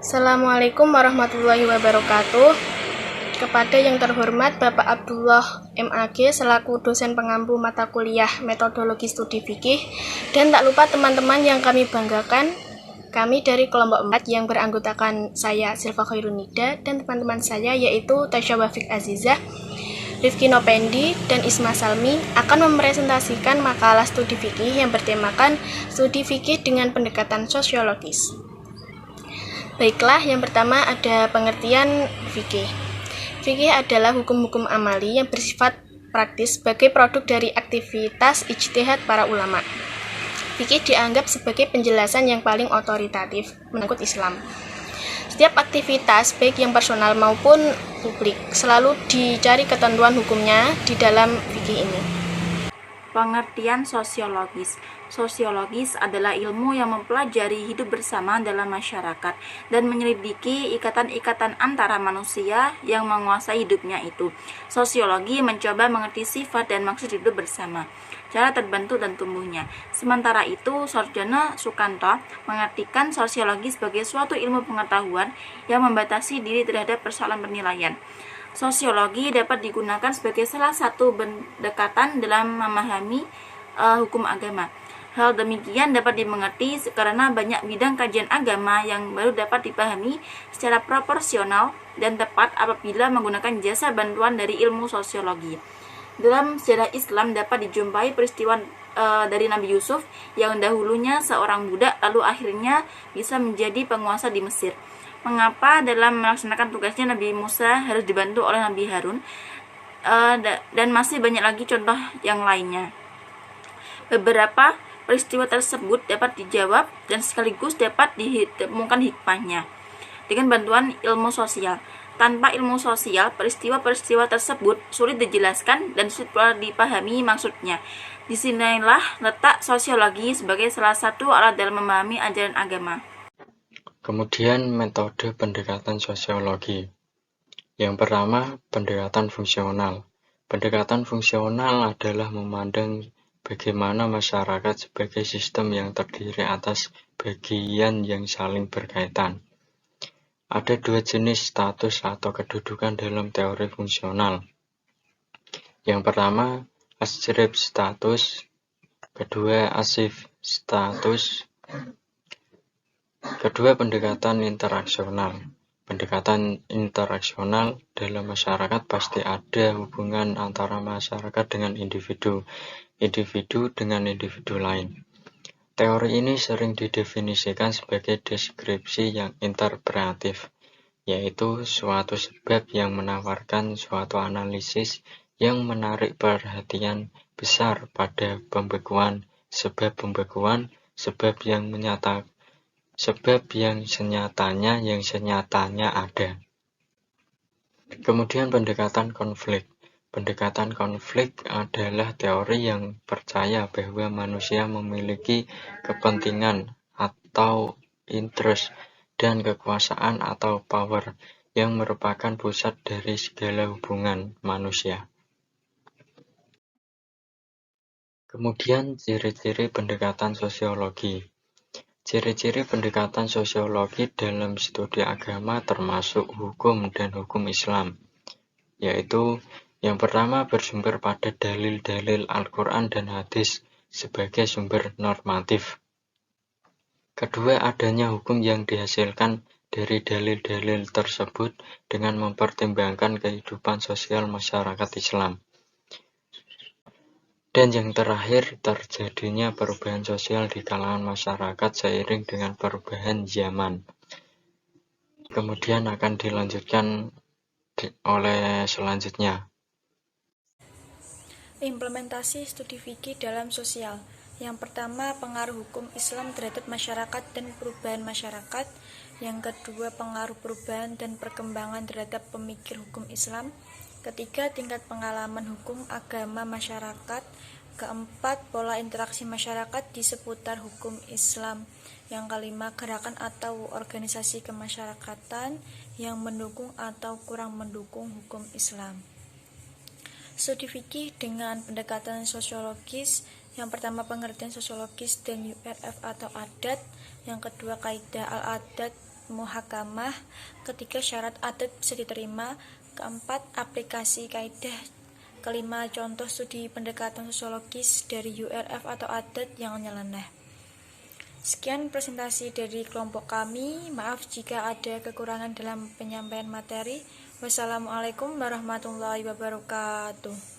Assalamualaikum warahmatullahi wabarakatuh. Kepada yang terhormat Bapak Abdullah MAG selaku dosen pengampu mata kuliah Metodologi Studi Fikih, dan tak lupa teman-teman yang kami banggakan, kami dari kelompok 4 yang beranggotakan saya Silva Khairunida dan teman-teman saya yaitu Tasya Wafik Azizah, Rifki Nopendi, dan Isma Salmi akan mempresentasikan makalah studi fikih yang bertemakan studi fikih dengan pendekatan sosiologis. Baiklah, yang pertama ada pengertian fikih. Fikih adalah hukum-hukum amali yang bersifat praktis sebagai produk dari aktivitas ijtihad para ulama. Fikih dianggap sebagai penjelasan yang paling otoritatif menyangkut Islam. Setiap aktivitas, baik yang personal maupun publik, selalu dicari ketentuan hukumnya di dalam fikih ini. Pengertian sosiologis. Sosiologis adalah ilmu yang mempelajari hidup bersama dalam masyarakat dan menyelidiki ikatan-ikatan antara manusia yang menguasai hidupnya itu. Sosiologi mencoba mengerti sifat dan maksud hidup bersama, cara terbentuk dan tumbuhnya. Sementara itu, Sarjana Sukanto mengartikan sosiologi sebagai suatu ilmu pengetahuan yang membatasi diri terhadap persoalan penilaian. Sosiologi dapat digunakan sebagai salah satu pendekatan dalam memahami hukum agama. Hal demikian dapat dimengerti karena banyak bidang kajian agama yang baru dapat dipahami secara proporsional dan tepat apabila menggunakan jasa bantuan dari ilmu sosiologi. Dalam sejarah Islam dapat dijumpai peristiwa dari Nabi Yusuf yang dahulunya seorang budak lalu akhirnya bisa menjadi penguasa di Mesir. Mengapa dalam melaksanakan tugasnya Nabi Musa harus dibantu oleh Nabi Harun, dan masih banyak lagi contoh yang lainnya. Beberapa peristiwa tersebut dapat dijawab dan sekaligus dapat ditemukan hikmahnya dengan bantuan ilmu sosial. Tanpa ilmu sosial, peristiwa-peristiwa tersebut sulit dijelaskan dan sulit pula dipahami maksudnya. Disinilah letak sosiologi sebagai salah satu alat dalam memahami ajaran agama. Kemudian metode pendekatan sosiologi. Yang pertama, pendekatan fungsional. Pendekatan fungsional adalah memandang bagaimana masyarakat sebagai sistem yang terdiri atas bagian yang saling berkaitan. Ada dua jenis status atau kedudukan dalam teori fungsional. Yang pertama, ascript status, kedua asif status. Kedua, pendekatan interaksional. Pendekatan interaksional dalam masyarakat pasti ada hubungan antara masyarakat dengan individu dengan individu lain. Teori ini sering didefinisikan sebagai deskripsi yang interpretatif, yaitu suatu sebab yang menawarkan suatu analisis yang menarik perhatian besar pada pembekuan, sebab yang senyatanya ada. Kemudian pendekatan konflik. Pendekatan konflik adalah teori yang percaya bahwa manusia memiliki kepentingan atau interest dan kekuasaan atau power yang merupakan pusat dari segala hubungan manusia. Kemudian ciri-ciri pendekatan sosiologi. Ciri-ciri pendekatan sosiologi dalam studi agama termasuk hukum dan hukum Islam, yaitu yang pertama bersumber pada dalil-dalil Al-Quran dan hadis sebagai sumber normatif. Kedua, adanya hukum yang dihasilkan dari dalil-dalil tersebut dengan mempertimbangkan kehidupan sosial masyarakat Islam. Dan yang terakhir, terjadinya perubahan sosial di kalangan masyarakat seiring dengan perubahan zaman. Kemudian akan dilanjutkan oleh selanjutnya. Implementasi studi fikih dalam sosial. Yang pertama, pengaruh hukum Islam terhadap masyarakat dan perubahan masyarakat. Yang kedua, pengaruh perubahan dan perkembangan terhadap pemikir hukum Islam. Ketiga, tingkat pengalaman hukum agama masyarakat. Keempat, pola interaksi masyarakat di seputar hukum Islam. Yang kelima, gerakan atau organisasi kemasyarakatan yang mendukung atau kurang mendukung hukum Islam. Studi fikih dengan pendekatan sosiologis. Yang pertama, pengertian sosiologis dan URF atau adat. Yang kedua, kaidah al-adat muhakamah. Ketiga, syarat adat bisa diterima. Keempat, aplikasi kaidah. Kelima, contoh studi pendekatan sosiologis dari URF atau adat yang nyeleneh. Sekian presentasi dari kelompok kami. Maaf jika ada kekurangan dalam penyampaian materi. Wassalamualaikum warahmatullahi wabarakatuh.